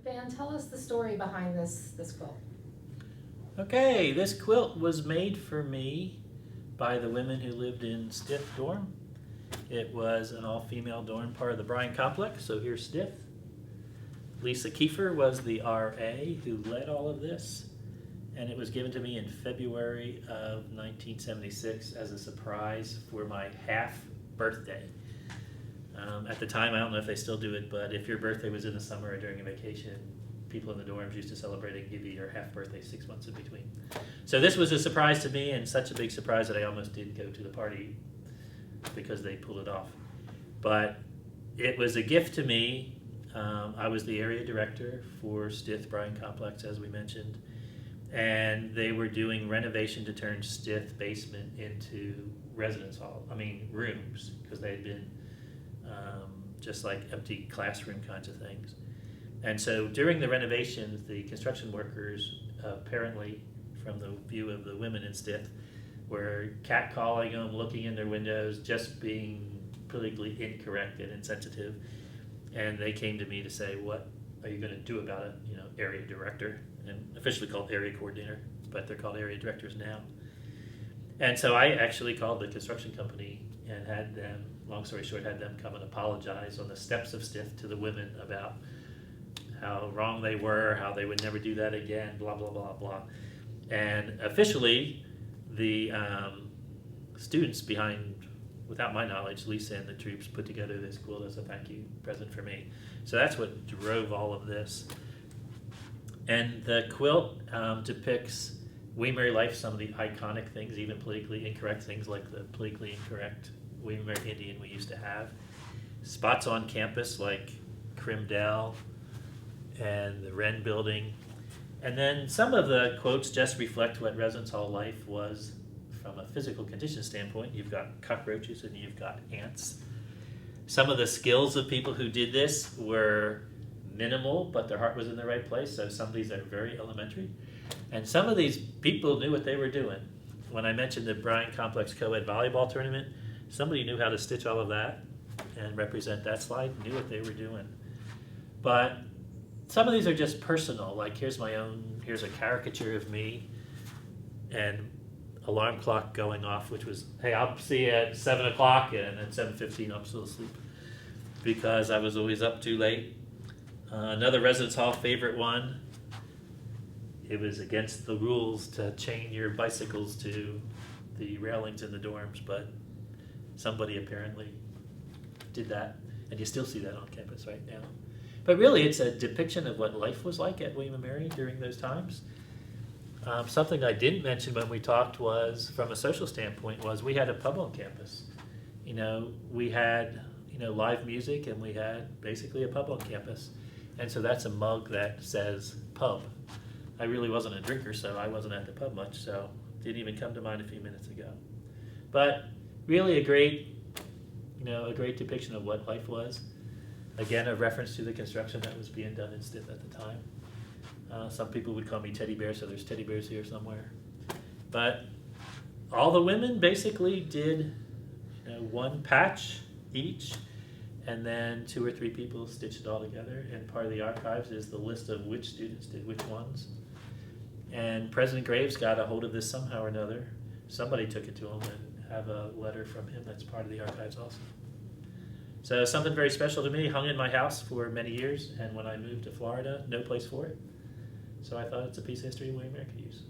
Van, tell us the story behind this quilt. Okay, this quilt was made for me by the women who lived in Stith dorm. It was an all-female dorm, part of the Bryan complex, so here's Stith. Lisa Kiefer was the RA who led all of this, and it was given to me in February of 1976 as a surprise for my half birthday. At the time, I don't know if they still do it, but if your birthday was in the summer or during a vacation, people in the dorms used to celebrate and give you your half birthday 6 months in between. So this was a surprise to me, and such a big surprise that I almost didn't go to the party because they pulled it off. But it was a gift to me. I was the area director for Stith Bryan Complex, as we mentioned, and they were doing renovation to turn Stith basement into residence hall, rooms, because they had been just like empty classroom kinds of things. And so during the renovations, the construction workers, apparently from the view of the women in Stith, were catcalling them, looking in their windows, just being politically incorrect and insensitive. And they came to me to say, what are you going to do about it? Area director, and officially called area coordinator, but they're called area directors now. And so I actually called the construction company and had them, long story short, had them come and apologize on the steps of Stith to the women about how wrong they were, how they would never do that again, blah, blah, blah, blah. And officially, the students behind, without my knowledge, Lisa and the troops put together this quilt as a thank you present for me. So that's what drove all of this. And the quilt depicts William Mary life, some of the iconic things, even politically incorrect things like the politically incorrect William Mary Indian we used to have. Spots on campus like Crimdell and the Wren building. And then some of the quotes just reflect what residence hall life was from a physical condition standpoint. You've got cockroaches and you've got ants. Some of the skills of people who did this were minimal, but their heart was in the right place, so some of these are very elementary. And some of these people knew what they were doing. When I mentioned the Bryan Complex co-ed volleyball tournament, somebody knew how to stitch all of that and represent that slide, knew what they were doing. But some of these are just personal, like here's a caricature of me and alarm clock going off, which was, hey, I'll see you at 7 o'clock, and at 7:15 I'm still asleep because I was always up too late. Another residence hall favorite one, it was against the rules to chain your bicycles to the railings in the dorms, but somebody apparently did that, and you still see that on campus right now. But really, it's a depiction of what life was like at William & Mary during those times. Something I didn't mention when we talked was, from a social standpoint, was we had a pub on campus. We had live music, and we had basically a pub on campus. And so that's a mug that says pub. I really wasn't a drinker, so I wasn't at the pub much, so it didn't even come to mind a few minutes ago. But really a great depiction of what life was. Again, a reference to the construction that was being done in Stith at the time. Some people would call me teddy bear, so there's teddy bears here somewhere. But all the women basically did one patch each, and then 2 or 3 people stitched it all together. And part of the archives is the list of which students did which ones. And President Graves got a hold of this somehow or another. Somebody took it to him, and have a letter from him that's part of the archives also. So something very special to me, hung in my house for many years, and when I moved to Florida, no place for it. So I thought it's a piece of history William & Mary could use.